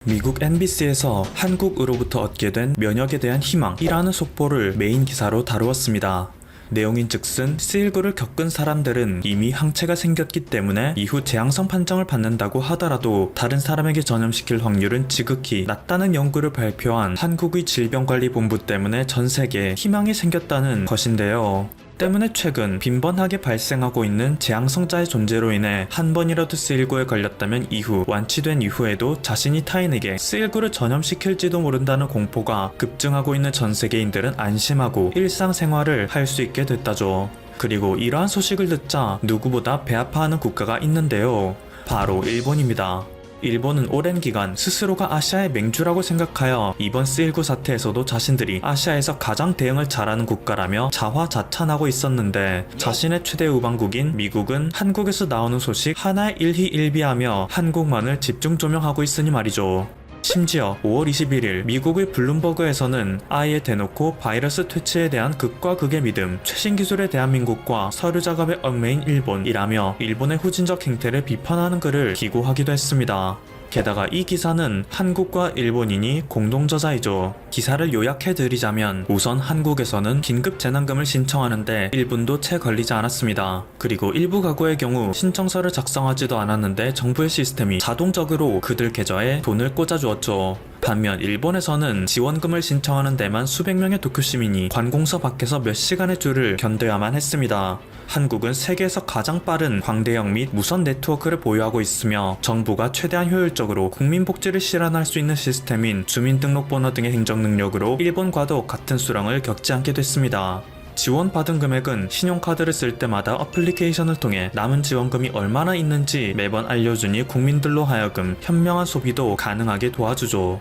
미국 NBC에서 한국으로부터 얻게 된 면역에 대한 희망이라는 속보를 메인 기사로 다루었습니다. 내용인즉슨 C19를 겪은 사람들은 이미 항체가 생겼기 때문에 이후 재앙성 판정을 받는다고 하더라도 다른 사람에게 전염시킬 확률은 지극히 낮다는 연구를 발표한 한국의 질병관리본부 때문에 전 세계에 희망이 생겼다는 것인데요. 때문에 최근 빈번하게 발생하고 있는 재앙성자의 존재로 인해 한 번이라도 C19에 걸렸다면 이후 완치된 이후에도 자신이 타인에게 C19를 전염시킬지도 모른다는 공포가 급증하고 있는 전 세계인들은 안심하고 일상생활을 할 수 있게 됐다죠. 그리고 이러한 소식을 듣자 누구보다 배 아파하는 국가가 있는데요. 바로 일본입니다. 일본은 오랜 기간 스스로가 아시아의 맹주라고 생각하여 이번 C19 사태에서도 자신들이 아시아에서 가장 대응을 잘하는 국가라며 자화자찬하고 있었는데, 자신의 최대 우방국인 미국은 한국에서 나오는 소식 하나에 일희일비하며 한국만을 집중 조명하고 있으니 말이죠. 심지어 5월 21일 미국의 블룸버그에서는 아예 대놓고 바이러스 퇴치에 대한 극과 극의 믿음, 최신 기술의 대한민국과 서류 작업에 얽매인 일본이라며 일본의 후진적 행태를 비판하는 글을 기고하기도 했습니다. 게다가 이 기사는 한국과 일본인이 공동 저자이죠. 기사를 요약해드리자면 우선 한국에서는 긴급 재난금을 신청하는데 1분도 채 걸리지 않았습니다. 그리고 일부 가구의 경우 신청서를 작성하지도 않았는데 정부의 시스템이 자동적으로 그들 계좌에 돈을 꽂아주었죠. 반면 일본에서는 지원금을 신청하는 데만 수백 명의 도쿄 시민이 관공서 밖에서 몇 시간의 줄을 견뎌야만 했습니다. 한국은 세계에서 가장 빠른 광대역 및 무선 네트워크를 보유하고 있으며 정부가 최대한 효율적으로 국민복지를 실현할 수 있는 시스템인 주민등록번호 등의 행정 능력으로 일본과도 같은 수렁을 겪지 않게 됐습니다. 지원받은 금액은 신용카드를 쓸 때마다 어플리케이션을 통해 남은 지원금이 얼마나 있는지 매번 알려주니 국민들로 하여금 현명한 소비도 가능하게 도와주죠.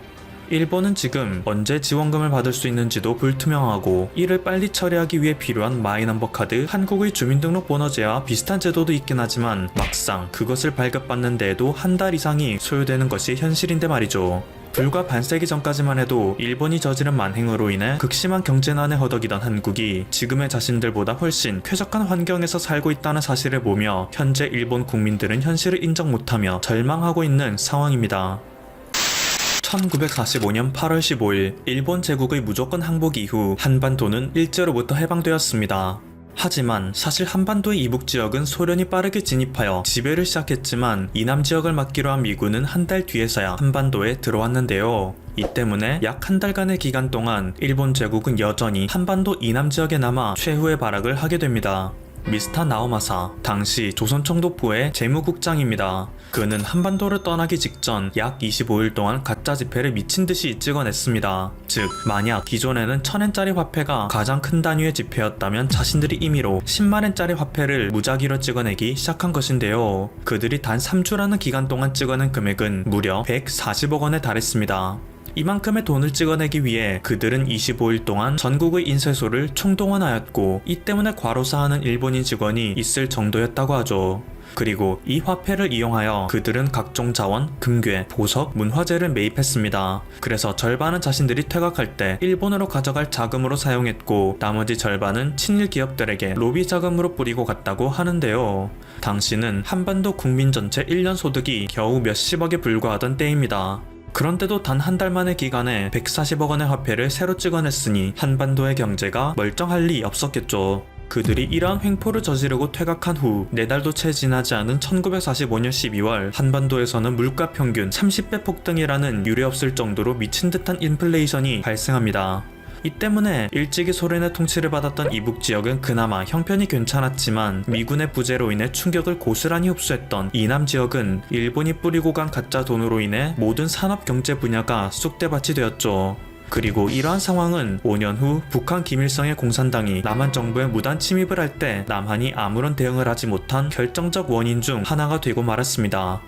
일본은 지금 언제 지원금을 받을 수 있는지도 불투명하고, 이를 빨리 처리하기 위해 필요한 마이넘버 카드, 한국의 주민등록번호제와 비슷한 제도도 있긴 하지만 막상 그것을 발급받는 데에도 한 달 이상이 소요되는 것이 현실인데 말이죠. 불과 반세기 전까지만 해도 일본이 저지른 만행으로 인해 극심한 경제난에 허덕이던 한국이 지금의 자신들보다 훨씬 쾌적한 환경에서 살고 있다는 사실을 보며 현재 일본 국민들은 현실을 인정 못하며 절망하고 있는 상황입니다. 1945년 8월 15일 일본 제국의 무조건 항복 이후 한반도는 일제로부터 해방되었습니다. 하지만 사실 한반도의 이북 지역은 소련이 빠르게 진입하여 지배를 시작했지만 이남 지역을 막기로 한 미군은 한 달 뒤에서야 한반도에 들어왔는데요. 이 때문에 약 한 달간의 기간 동안 일본 제국은 여전히 한반도 이남 지역에 남아 최후의 발악을 하게 됩니다. 미스터 나오마사, 당시 조선총독부의 재무국장입니다. 그는 한반도를 떠나기 직전 약 25일 동안 가짜 지폐를 미친듯이 찍어냈습니다. 즉, 만약 기존에는 1000엔짜리 화폐가 가장 큰 단위의 지폐였다면 자신들이 임의로 10만엔짜리 화폐를 무작위로 찍어내기 시작한 것인데요. 그들이 단 3주라는 기간 동안 찍어낸 금액은 무려 140억 원에 달했습니다. 이만큼의 돈을 찍어내기 위해 그들은 25일 동안 전국의 인쇄소를 총동원하였고, 이 때문에 과로사하는 일본인 직원이 있을 정도였다고 하죠. 그리고 이 화폐를 이용하여 그들은 각종 자원, 금괴, 보석, 문화재를 매입했습니다. 그래서 절반은 자신들이 퇴각할 때 일본으로 가져갈 자금으로 사용했고, 나머지 절반은 친일 기업들에게 로비 자금으로 뿌리고 갔다고 하는데요. 당시는 한반도 국민 전체 1년 소득이 겨우 몇십억에 불과하던 때입니다. 그런데도 단 한 달 만의 기간에 140억 원의 화폐를 새로 찍어냈으니 한반도의 경제가 멀쩡할 리 없었겠죠. 그들이 이러한 횡포를 저지르고 퇴각한 후 4달도 채 지나지 않은 1945년 12월 한반도에서는 물가 평균 30배 폭등이라는 유례없을 정도로 미친 듯한 인플레이션이 발생합니다. 이 때문에 일찍이 소련의 통치를 받았던 이북 지역은 그나마 형편이 괜찮았지만 미군의 부재로 인해 충격을 고스란히 흡수했던 이남 지역은 일본이 뿌리고 간 가짜 돈으로 인해 모든 산업 경제 분야가 쑥대밭이 되었죠. 그리고 이러한 상황은 5년 후 북한 김일성의 공산당이 남한 정부에 무단 침입을 할 때 남한이 아무런 대응을 하지 못한 결정적 원인 중 하나가 되고 말았습니다.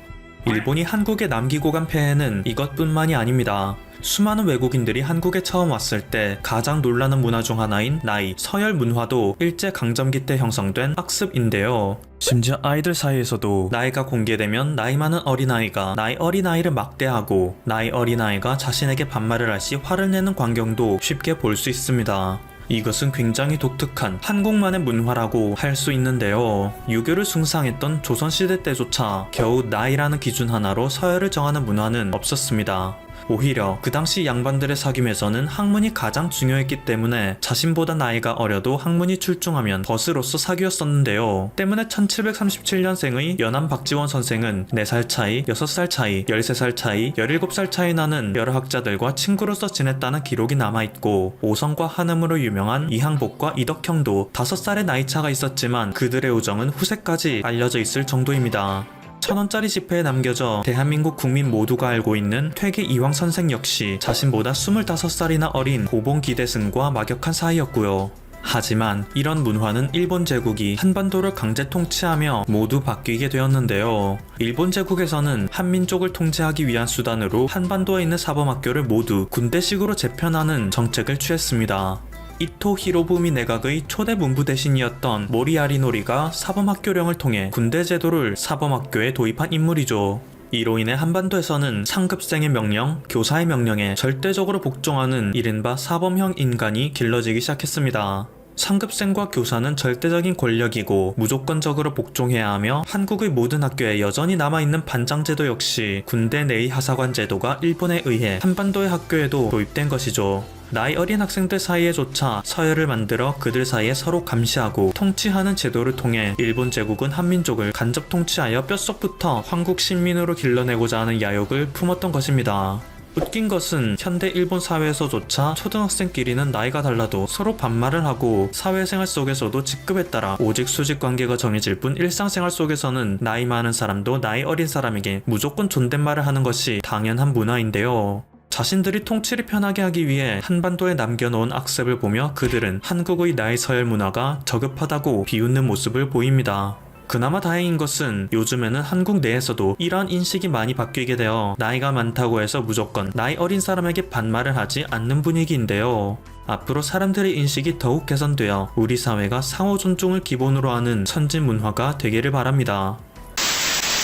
일본이 한국에 남기고 간 폐해는 이것뿐만이 아닙니다. 수많은 외국인들이 한국에 처음 왔을 때 가장 놀라는 문화 중 하나인 나이, 서열 문화도 일제강점기 때 형성된 학습인데요. 심지어 아이들 사이에서도 나이가 공개되면 나이 많은 어린아이가 나이 어린아이를 막대하고, 나이 어린아이가 자신에게 반말을 할 시 화를 내는 광경도 쉽게 볼 수 있습니다. 이것은 굉장히 독특한 한국만의 문화라고 할 수 있는데요. 유교를 숭상했던 조선시대 때조차 겨우 나이라는 기준 하나로 서열을 정하는 문화는 없었습니다. 오히려 그 당시 양반들의 사귐에서는 학문이 가장 중요했기 때문에 자신보다 나이가 어려도 학문이 출중하면 벗으로서 사귀었었는데요. 때문에 1737년생의 연암 박지원 선생은 4살 차이, 6살 차이, 13살 차이, 17살 차이 나는 여러 학자들과 친구로서 지냈다는 기록이 남아있고, 오성과 한음으로 유명한 이항복과 이덕형도 5살의 나이차가 있었지만 그들의 우정은 후세까지 알려져 있을 정도입니다. 1000원짜리 지폐에 남겨져 대한민국 국민 모두가 알고 있는 퇴계 이황 선생 역시 자신보다 25살이나 어린 고봉 기대승과 막역한 사이였고요. 하지만 이런 문화는 일본 제국이 한반도를 강제 통치하며 모두 바뀌게 되었는데요. 일본 제국에서는 한민족을 통제하기 위한 수단으로 한반도에 있는 사범학교를 모두 군대식으로 재편하는 정책을 취했습니다. 이토 히로부미 내각의 초대 문부 대신이었던 모리아리노리가 사범학교령을 통해 군대 제도를 사범학교에 도입한 인물이죠. 이로 인해 한반도에서는 상급생의 명령, 교사의 명령에 절대적으로 복종하는 이른바 사범형 인간이 길러지기 시작했습니다. 상급생과 교사는 절대적인 권력이고 무조건적으로 복종해야 하며, 한국의 모든 학교에 여전히 남아있는 반장제도 역시 군대 내의 하사관 제도가 일본에 의해 한반도의 학교에도 도입된 것이죠. 나이 어린 학생들 사이에조차 서열을 만들어 그들 사이에 서로 감시하고 통치하는 제도를 통해 일본 제국은 한민족을 간접 통치하여 뼛속부터 황국 신민으로 길러내고자 하는 야욕을 품었던 것입니다. 웃긴 것은 현대 일본 사회에서조차 초등학생끼리는 나이가 달라도 서로 반말을 하고, 사회생활 속에서도 직급에 따라 오직 수직 관계가 정해질 뿐 일상생활 속에서는 나이 많은 사람도 나이 어린 사람에게 무조건 존댓말을 하는 것이 당연한 문화인데요. 자신들이 통치를 편하게 하기 위해 한반도에 남겨놓은 악습을 보며 그들은 한국의 나이 서열 문화가 저급하다고 비웃는 모습을 보입니다. 그나마 다행인 것은 요즘에는 한국 내에서도 이러한 인식이 많이 바뀌게 되어 나이가 많다고 해서 무조건 나이 어린 사람에게 반말을 하지 않는 분위기인데요. 앞으로 사람들의 인식이 더욱 개선되어 우리 사회가 상호 존중을 기본으로 하는 선진 문화가 되기를 바랍니다.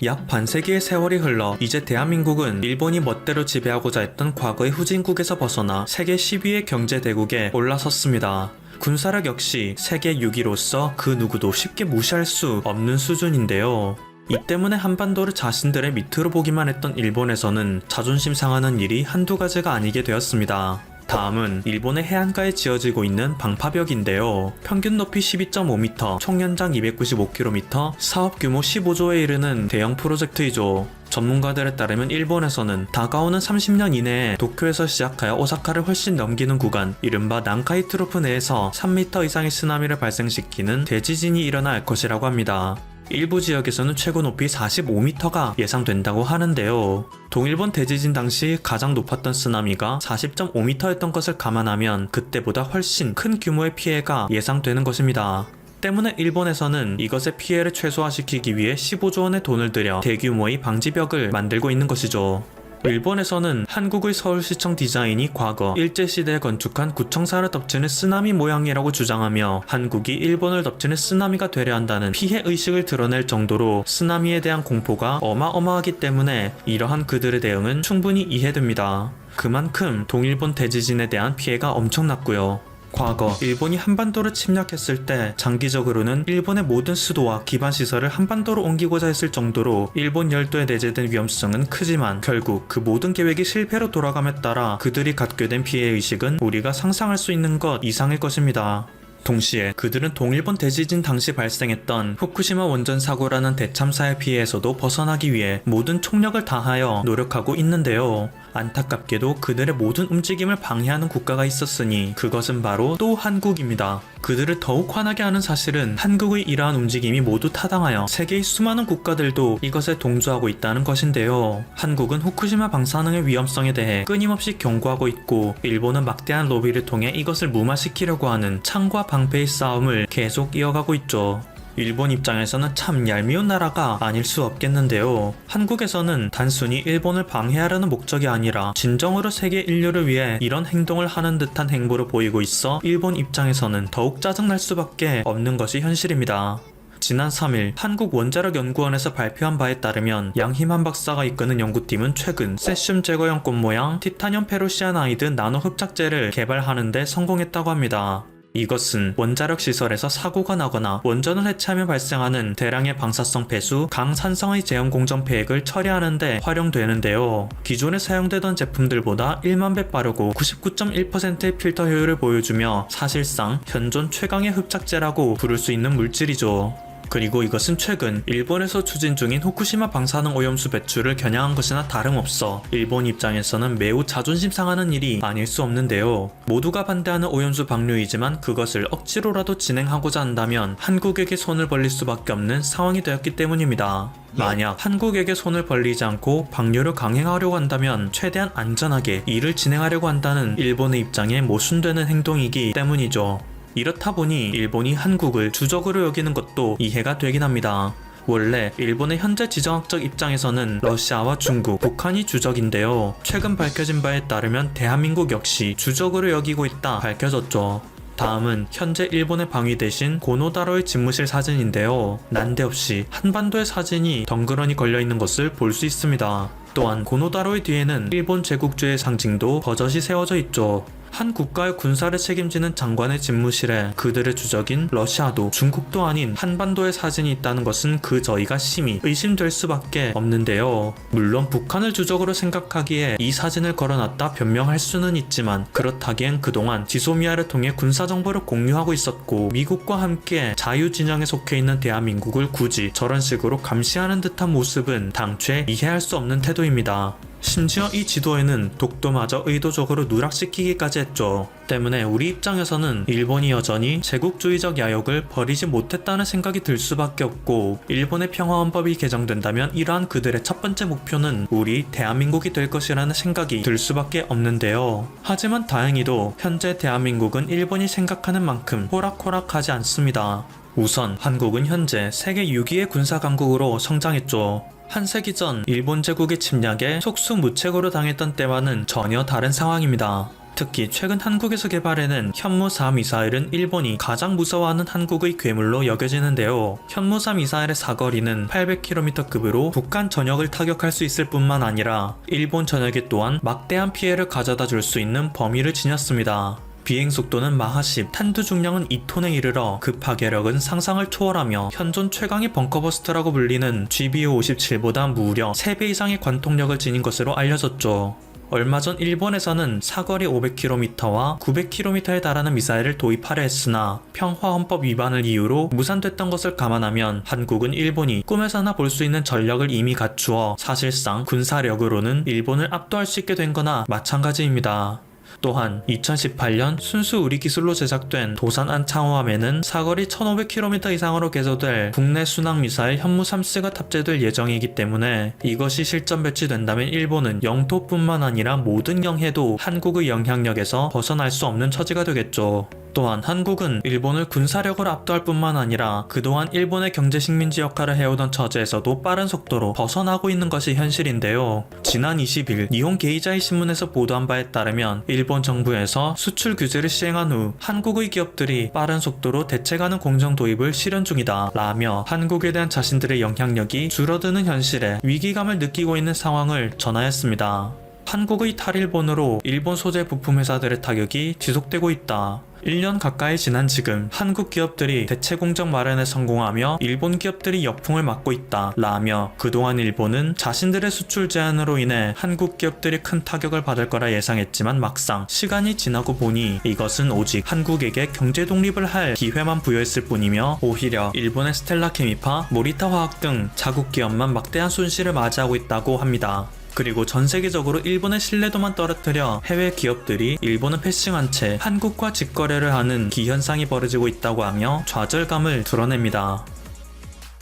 약 반세기의 세월이 흘러 이제 대한민국은 일본이 멋대로 지배하고자 했던 과거의 후진국에서 벗어나 세계 10위의 경제대국에 올라섰습니다. 군사력 역시 세계 6위로서 그 누구도 쉽게 무시할 수 없는 수준인데요. 이 때문에 한반도를 자신들의 밑으로 보기만 했던 일본에서는 자존심 상하는 일이 한두 가지가 아니게 되었습니다. 다음은 일본의 해안가에 지어지고 있는 방파벽인데요. 평균 높이 12.5m, 총 연장 295km, 사업 규모 15조에 이르는 대형 프로젝트이죠. 전문가들에 따르면 일본에서는 다가오는 30년 이내에 도쿄에서 시작하여 오사카를 훨씬 넘기는 구간, 이른바 난카이 트로프 내에서 3m 이상의 쓰나미를 발생시키는 대지진이 일어날 것이라고 합니다. 일부 지역에서는 최고 높이 45m가 예상된다고 하는데요. 동일본 대지진 당시 가장 높았던 쓰나미가 40.5m였던 것을 감안하면 그때보다 훨씬 큰 규모의 피해가 예상되는 것입니다. 때문에 일본에서는 이것의 피해를 최소화시키기 위해 15조 원의 돈을 들여 대규모의 방지벽을 만들고 있는 것이죠. 일본에서는 한국의 서울시청 디자인이 과거 일제시대에 건축한 구청사를 덮치는 쓰나미 모양이라고 주장하며, 한국이 일본을 덮치는 쓰나미가 되려 한다는 피해의식을 드러낼 정도로 쓰나미에 대한 공포가 어마어마하기 때문에 이러한 그들의 대응은 충분히 이해됩니다. 그만큼 동일본 대지진에 대한 피해가 엄청났고요. 과거 일본이 한반도를 침략했을 때 장기적으로는 일본의 모든 수도와 기반시설을 한반도로 옮기고자 했을 정도로 일본 열도에 내재된 위험성은 크지만, 결국 그 모든 계획이 실패로 돌아감에 따라 그들이 갖게 된 피해의식은 우리가 상상할 수 있는 것 이상일 것입니다. 동시에 그들은 동일본 대지진 당시 발생했던 후쿠시마 원전 사고라는 대참사의 피해에서도 벗어나기 위해 모든 총력을 다하여 노력하고 있는데요. 안타깝게도 그들의 모든 움직임을 방해하는 국가가 있었으니 그것은 바로 또 한국입니다. 그들을 더욱 화나게 하는 사실은 한국의 이러한 움직임이 모두 타당하여 세계의 수많은 국가들도 이것에 동조하고 있다는 것인데요. 한국은 후쿠시마 방사능의 위험성에 대해 끊임없이 경고하고 있고, 일본은 막대한 로비를 통해 이것을 무마시키려고 하는 창과 방패의 싸움을 계속 이어가고 있죠. 일본 입장에서는 참 얄미운 나라가 아닐 수 없겠는데요. 한국에서는 단순히 일본을 방해하려는 목적이 아니라 진정으로 세계 인류를 위해 이런 행동을 하는 듯한 행보를 보이고 있어 일본 입장에서는 더욱 짜증날 수밖에 없는 것이 현실입니다. 지난 3일 한국원자력연구원에서 발표한 바에 따르면 양희만 박사가 이끄는 연구팀은 최근 세슘 제거형 꽃 모양 티타늄 페로시아나이드 나노 흡착제를 개발하는 데 성공했다고 합니다. 이것은 원자력 시설에서 사고가 나거나 원전을 해체하며 발생하는 대량의 방사성 폐수, 강산성의 제형 공정 폐액을 처리하는 데 활용되는데요. 기존에 사용되던 제품들보다 1만 배 빠르고 99.1%의 필터 효율을 보여주며 사실상 현존 최강의 흡착제라고 부를 수 있는 물질이죠. 그리고 이것은 최근 일본에서 추진 중인 후쿠시마 방사능 오염수 배출을 겨냥한 것이나 다름없어 일본 입장에서는 매우 자존심 상하는 일이 아닐 수 없는데요. 모두가 반대하는 오염수 방류이지만 그것을 억지로라도 진행하고자 한다면 한국에게 손을 벌릴 수밖에 없는 상황이 되었기 때문입니다. 만약 한국에게 손을 벌리지 않고 방류를 강행하려고 한다면 최대한 안전하게 일을 진행하려고 한다는 일본의 입장에 모순되는 행동이기 때문이죠. 이렇다 보니 일본이 한국을 주적으로 여기는 것도 이해가 되긴 합니다. 원래 일본의 현재 지정학적 입장에서는 러시아와 중국, 북한이 주적인데요. 최근 밝혀진 바에 따르면 대한민국 역시 주적으로 여기고 있다 밝혀졌죠. 다음은 현재 일본의 방위 대신 고노다로의 집무실 사진인데요. 난데없이 한반도의 사진이 덩그러니 걸려있는 것을 볼 수 있습니다. 또한 고노다로의 뒤에는 일본 제국주의 상징도 버젓이 세워져 있죠. 한 국가의 군사를 책임지는 장관의 집무실에 그들의 주적인 러시아도 중국도 아닌 한반도의 사진이 있다는 것은 그 저희가 심히 의심될 수밖에 없는데요. 물론 북한을 주적으로 생각하기에 이 사진을 걸어놨다 변명할 수는 있지만 그렇다기엔 그동안 지소미아를 통해 군사정보를 공유하고 있었고 미국과 함께 자유진영에 속해 있는 대한민국을 굳이 저런 식으로 감시하는 듯한 모습은 당최 이해할 수 없는 태도입니다. 심지어 이 지도에는 독도마저 의도적으로 누락시키기까지 했죠. 때문에 우리 입장에서는 일본이 여전히 제국주의적 야욕을 버리지 못했다는 생각이 들 수밖에 없고 일본의 평화헌법이 개정된다면 이러한 그들의 첫 번째 목표는 우리 대한민국이 될 것이라는 생각이 들 수밖에 없는데요. 하지만 다행히도 현재 대한민국은 일본이 생각하는 만큼 호락호락하지 않습니다. 우선 한국은 현재 세계 6위의 군사강국으로 성장했죠. 한 세기 전 일본 제국의 침략에 속수무책으로 당했던 때와는 전혀 다른 상황입니다. 특히 최근 한국에서 개발해낸 현무4 미사일은 일본이 가장 무서워하는 한국의 괴물로 여겨지는데요. 현무4 미사일의 사거리는 800km급으로 북한 전역을 타격할 수 있을 뿐만 아니라 일본 전역에 또한 막대한 피해를 가져다 줄 수 있는 범위를 지녔습니다. 비행속도는 마하 10, 탄두 중량은 2톤에 이르러 그 파괴력은 상상을 초월하며 현존 최강의 벙커버스터라고 불리는 GBU-57보다 무려 3배 이상의 관통력을 지닌 것으로 알려졌죠. 얼마 전 일본에서는 사거리 500km와 900km에 달하는 미사일을 도입하려 했으나 평화헌법 위반을 이유로 무산됐던 것을 감안하면 한국은 일본이 꿈에서나 볼 수 있는 전력을 이미 갖추어 사실상 군사력으로는 일본을 압도할 수 있게 된 거나 마찬가지입니다. 또한 2018년 순수 우리 기술로 제작된 도산 안창호함에는 사거리 1500km 이상으로 개조될 국내 순항미사일 현무3C가 탑재될 예정이기 때문에 이것이 실전 배치된다면 일본은 영토뿐만 아니라 모든 영해도 한국의 영향력에서 벗어날 수 없는 처지가 되겠죠. 또한 한국은 일본을 군사력으로 압도할 뿐만 아니라 그동안 일본의 경제식민지 역할을 해오던 처지에서도 빠른 속도로 벗어나고 있는 것이 현실인데요. 지난 20일 니혼 게이자이 신문에서 보도한 바에 따르면 일본 정부에서 수출 규제를 시행한 후 한국의 기업들이 빠른 속도로 대체가능 공정 도입을 실현 중이다 라며 한국에 대한 자신들의 영향력이 줄어드는 현실에 위기감을 느끼고 있는 상황을 전하였습니다. 한국의 탈일본으로 일본 소재 부품 회사들의 타격이 지속되고 있다. 1년 가까이 지난 지금 한국 기업들이 대체 공정 마련에 성공하며 일본 기업들이 역풍을 맞고 있다 라며 그동안 일본은 자신들의 수출 제한으로 인해 한국 기업들이 큰 타격을 받을 거라 예상했지만 막상 시간이 지나고 보니 이것은 오직 한국에게 경제 독립을 할 기회만 부여했을 뿐이며 오히려 일본의 스텔라 케미파, 모리타 화학 등 자국 기업만 막대한 손실을 맞이하고 있다고 합니다. 그리고 전 세계적으로 일본의 신뢰도만 떨어뜨려 해외 기업들이 일본을 패싱한 채 한국과 직거래를 하는 기현상이 벌어지고 있다고 하며 좌절감을 드러냅니다.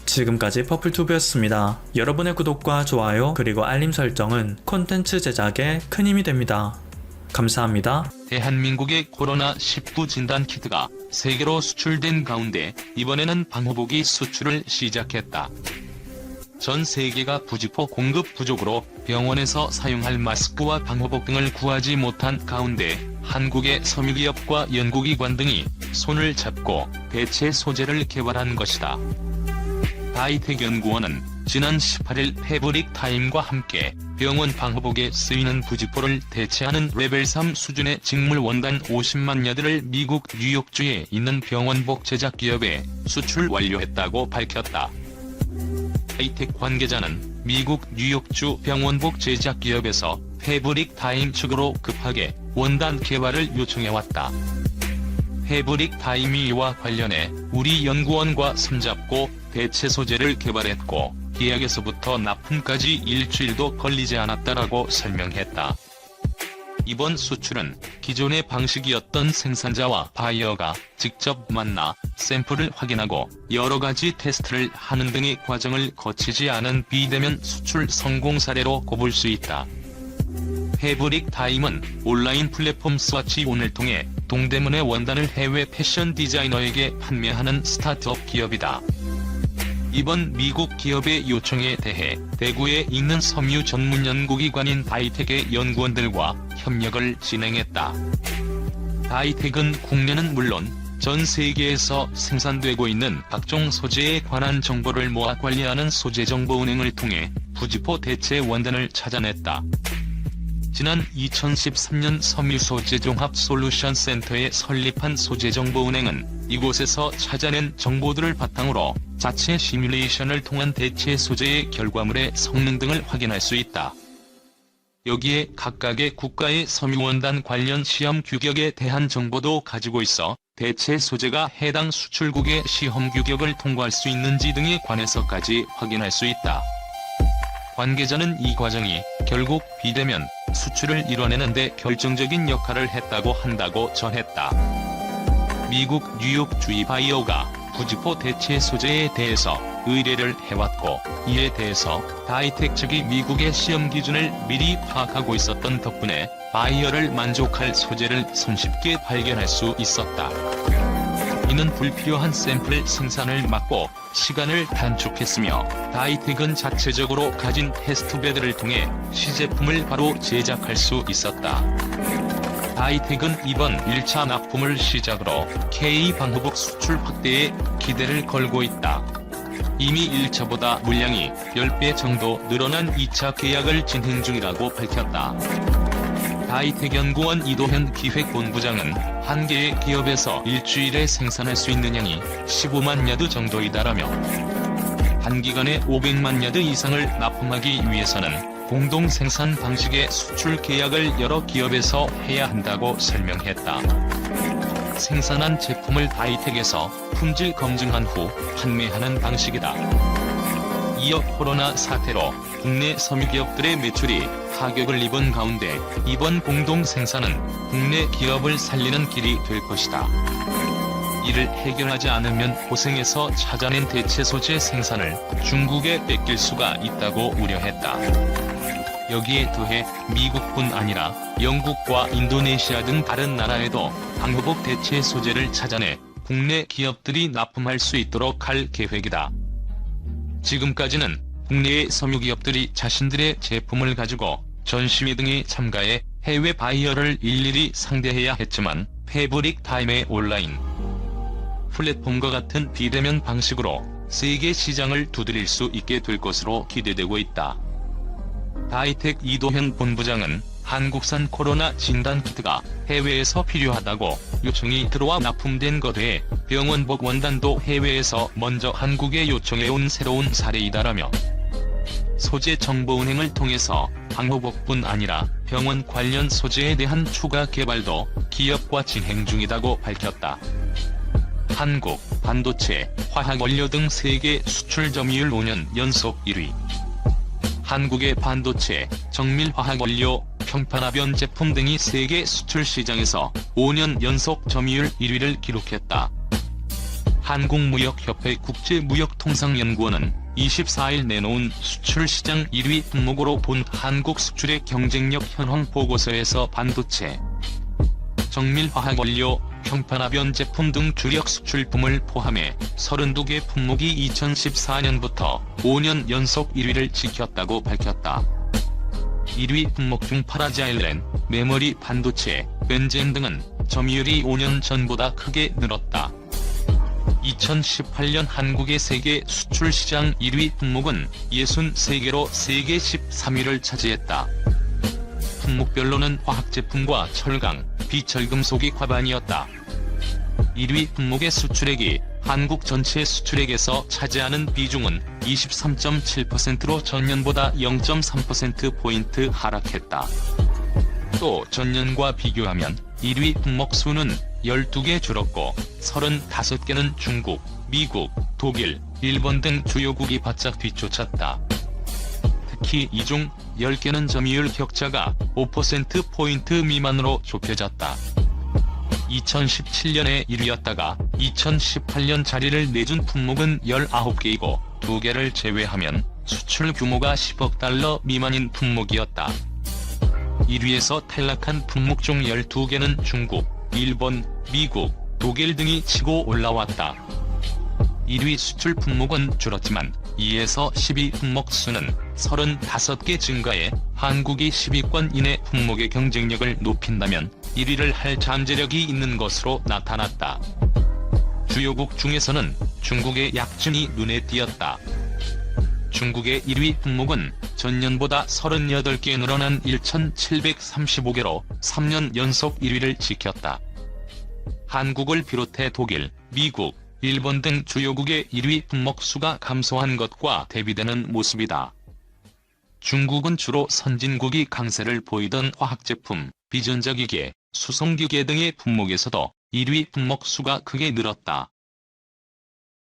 지금까지 퍼플튜브였습니다. 여러분의 구독과 좋아요 그리고 알림 설정은 콘텐츠 제작에 큰 힘이 됩니다. 감사합니다. 대한민국의 코로나19 진단 키트가 세계로 수출된 가운데 이번에는 방호복이 수출을 시작했다. 전 세계가 부직포 공급 부족으로 병원에서 사용할 마스크와 방호복 등을 구하지 못한 가운데 한국의 섬유기업과 연구기관 등이 손을 잡고 대체 소재를 개발한 것이다. 바이텍 연구원은 지난 18일 패브릭 타임과 함께 병원 방호복에 쓰이는 부지포를 대체하는 레벨 3 수준의 직물 원단 50만 여드를 미국 뉴욕주에 있는 병원복 제작 기업에 수출 완료했다고 밝혔다. 하이텍 관계자는 미국 뉴욕주 병원복 제작 기업에서 패브릭 타임 측으로 급하게 원단 개발을 요청해왔다. 패브릭 타임이 이와 관련해 우리 연구원과 손잡고 대체 소재를 개발했고 계약에서부터 납품까지 일주일도 걸리지 않았다라고 설명했다. 이번 수출은 기존의 방식이었던 생산자와 바이어가 직접 만나 샘플을 확인하고 여러가지 테스트를 하는 등의 과정을 거치지 않은 비대면 수출 성공 사례로 꼽을 수 있다. 패브릭 타임은 온라인 플랫폼 스와치온을 통해 동대문의 원단을 해외 패션 디자이너에게 판매하는 스타트업 기업이다. 이번 미국 기업의 요청에 대해 대구에 있는 섬유 전문 연구기관인 다이텍의 연구원들과 협력을 진행했다. 다이텍은 국내는 물론 전 세계에서 생산되고 있는 각종 소재에 관한 정보를 모아 관리하는 소재정보은행을 통해 부지포 대체 원단을 찾아냈다. 지난 2013년 섬유소재종합솔루션센터에 설립한 소재정보은행은 이곳에서 찾아낸 정보들을 바탕으로 자체 시뮬레이션을 통한 대체 소재의 결과물의 성능 등을 확인할 수 있다. 여기에 각각의 국가의 섬유원단 관련 시험 규격에 대한 정보도 가지고 있어 대체 소재가 해당 수출국의 시험 규격을 통과할 수 있는지 등에 관해서까지 확인할 수 있다. 관계자는 이 과정이 결국 비대면 수출을 이뤄내는 데 결정적인 역할을 했다고 한다고 전했다. 미국 뉴욕주의 바이어가 부지포 대체 소재에 대해서 의뢰를 해왔고 이에 대해서 다이텍 측이 미국의 시험 기준을 미리 파악하고 있었던 덕분에 바이어를 만족할 소재를 손쉽게 발견할 수 있었다. 이는 불필요한 샘플 생산을 막고 시간을 단축했으며 다이텍은 자체적으로 가진 테스트베드를 통해 시제품을 바로 제작할 수 있었다. 다이텍은 이번 1차 납품을 시작으로 K-방호복 수출 확대에 기대를 걸고 있다. 이미 1차보다 물량이 10배 정도 늘어난 2차 계약을 진행 중이라고 밝혔다. 다이텍 연구원 이도현 기획본부장은 한 개의 기업에서 일주일에 생산할 수 있는 양이 15만 여드 정도이다라며 단기간에 500만 여드 이상을 납품하기 위해서는 공동 생산 방식의 수출 계약을 여러 기업에서 해야 한다고 설명했다. 생산한 제품을 다이텍에서 품질 검증한 후 판매하는 방식이다. 이어 코로나 사태로 국내 섬유기업들의 매출이 타격을 입은 가운데 이번 공동 생산은 국내 기업을 살리는 길이 될 것이다. 이를 해결하지 않으면 고생해서 찾아낸 대체 소재 생산을 중국에 뺏길 수가 있다고 우려했다. 여기에 더해 미국뿐 아니라 영국과 인도네시아 등 다른 나라에도 방호복 대체 소재를 찾아내 국내 기업들이 납품할 수 있도록 할 계획이다. 지금까지는 국내의 섬유기업들이 자신들의 제품을 가지고 전시회 등에 참가해 해외 바이어를 일일이 상대해야 했지만 패브릭 타임의 온라인 플랫폼과 같은 비대면 방식으로 세계 시장을 두드릴 수 있게 될 것으로 기대되고 있다. 다이텍 이도현 본부장은 한국산 코로나 진단키트가 해외에서 필요하다고 요청이 들어와 납품된 것에 병원복 원단도 해외에서 먼저 한국에 요청해온 새로운 사례이다라며 소재 정보은행을 통해서 방호복뿐 아니라 병원 관련 소재에 대한 추가 개발도 기업과 진행 중이다고 밝혔다. 한국, 반도체, 화학원료 등 세계 수출 점유율 5년 연속 1위. 한국의 반도체, 정밀화학원료, 평판화변 제품 등이 세계 수출 시장에서 5년 연속 점유율 1위를 기록했다. 한국무역협회 국제무역통상연구원은 24일 내놓은 수출시장 1위 품목으로 본 한국 수출의 경쟁력 현황 보고서에서 반도체, 정밀화학원료, 평판화변 제품 등 주력 수출품을 포함해 32개 품목이 2014년부터 5년 연속 1위를 지켰다고 밝혔다. 1위 품목 중 파라자일렌, 메모리 반도체, 벤젠 등은 점유율이 5년 전보다 크게 늘었다. 2018년 한국의 세계 수출 시장 1위 품목은 63개로 세계 13위를 차지했다. 품목별로는 화학제품과 철강, 비철금속이 과반이었다. 1위 품목의 수출액이 한국 전체 수출액에서 차지하는 비중은 23.7%로 전년보다 0.3%포인트 하락했다. 또 전년과 비교하면 1위 품목 수는 12개 줄었고 35개는 중국, 미국, 독일, 일본 등 주요국이 바짝 뒤쫓았다. 특히 이 중 10개는 점유율 격차가 5%포인트 미만으로 좁혀졌다. 2017년에 1위였다가 2018년 자리를 내준 품목은 19개이고 2개를 제외하면 수출 규모가 10억 달러 미만인 품목이었다. 1위에서 탈락한 품목 중 12개는 중국, 일본, 미국, 독일 등이 치고 올라왔다. 1위 수출 품목은 줄었지만 2에서 10위 품목 수는 35개 증가해 한국이 10위권 이내 품목의 경쟁력을 높인다면 1위를 할 잠재력이 있는 것으로 나타났다. 주요국 중에서는 중국의 약진이 눈에 띄었다. 중국의 1위 품목은 전년보다 38개 늘어난 1,735개로 3년 연속 1위를 지켰다. 한국을 비롯해 독일, 미국, 일본 등 주요국의 1위 품목 수가 감소한 것과 대비되는 모습이다. 중국은 주로 선진국이 강세를 보이던 화학제품, 비전자기계, 수송기계 등의 품목에서도 1위 품목 수가 크게 늘었다.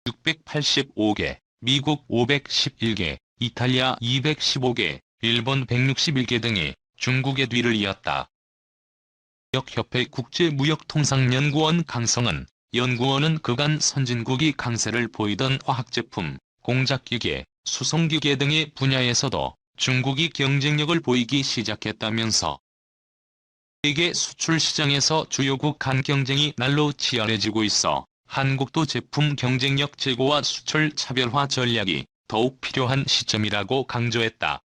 685개, 미국 511개, 이탈리아 215개, 일본 161개 등이 중국의 뒤를 이었다. 무역협회 국제무역통상연구원 강성은 연구원은 그간 선진국이 강세를 보이던 화학제품, 공작기계, 수송기계 등의 분야에서도 중국이 경쟁력을 보이기 시작했다면서 세계 수출 시장에서 주요국 간 경쟁이 날로 치열해지고 있어 한국도 제품 경쟁력 제고와 수출 차별화 전략이 더욱 필요한 시점이라고 강조했다.